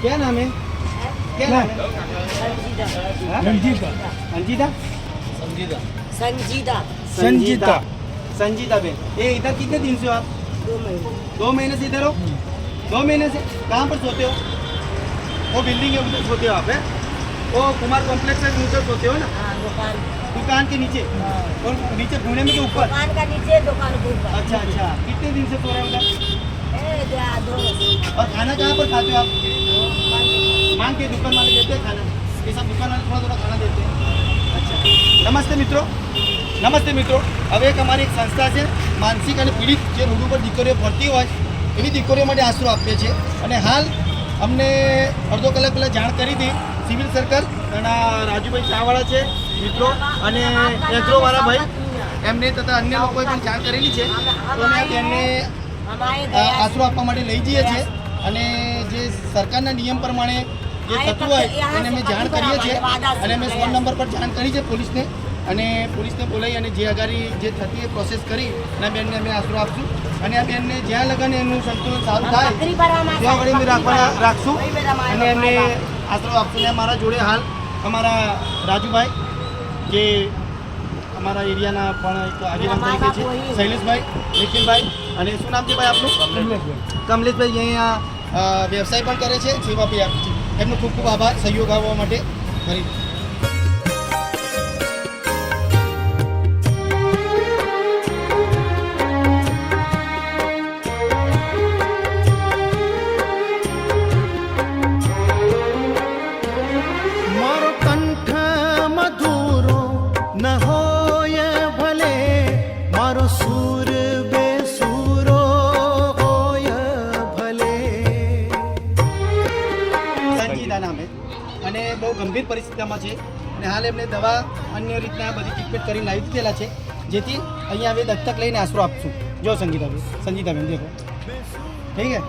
क्या नाम है? क्या नाम है? संजीदा अंजिता? संजीदा संजीदा संजीता संजीता बेन, ये इधर कितने दिन से हो आप? 2 महीने 2 महीने से इधर हो? 2 महीने से कहाँ पर सोते हो? वो बिल्डिंग है उधर सोते हो आप है? वो कुमार कॉम्प्लेक्स है उधर सोते हो ना? हाँ दुकान दुकान के नीचे और नीचे पुणे में के ऊपर? दुकान का नीचे दुकान के ऊपर अच्छा अच्छा, कितने दिन से सो रहे हो उधर? दो और खाना कहाँ पर खाते हो आप? मांग के दुकान वाले देते हैं खाना? ये सब दुकान वाले थोड़ा थोड़ा खाना देते हैं? अच्छा, નમસ્તે મિત્રો હવે એક અમારી એક સંસ્થા છે માનસિક અને પીડિત જે રોડ ઉપર દીકરીઓ ફરતી હોય એવી દીકરીઓ માટે આશરો આપીએ છીએ અને હાલ અમને અડધો કલાક પહેલાં જાણ કરી હતી સિવિલ સર્કલ અને રાજુભાઈ શાહવાળા છે મિત્રો અને એગ્રોવાળા ભાઈ એમને તથા અન્ય લોકોએ પણ જાણ કરેલી છે તો અમે તેમને આશરો આપવા માટે લઈ જઈએ છીએ અને જે સરકારના નિયમ પ્રમાણે જે થતું હોય એને અમે જાણ કરીએ છીએ અને અમે 100 નંબર પર જાણ કરી છે પોલીસને અને પોલીસને બોલાવી અને જે અગાડી જે થતી એ પ્રોસેસ કરી અને બેનને અમે આશરો આપશું અને આ બેનને જ્યાં લગન એનું સંતુલન સારું થાય ત્યાં આગળ અમે રાખશું અને એમને આશરો આપશું અને મારા જોડે હાલ અમારા રાજુભાઈ જે અમારા એરિયાના પણ એક આગેવાન તરીકે છે શૈલેષભાઈ નિખિલભાઈ અને શું નામ છે ભાઈ આપનું? કમલેશભાઈ અહીંયા વ્યવસાય પણ કરે છે સેવા બી આપે છે એમનો ખૂબ ખૂબ આભાર સહયોગ આપવા માટે ફરી મારો કંઠ મધુરો ન હોય ભલે મારો સૂર બેસુરો હોય ભલે સંજીદા નામે અને બહુ ગંભીર પરિસ્થિતિમાં છે અને હાલ એમને દવા અન્ય રીતના બધી ટ્રીટમેન્ટ કરીને લાવી દીધેલા છે જેથી અહીંયા હવે દત્તક લઈને આશરો આપશું જો સંજીતાબેન દેખો ઠીક છે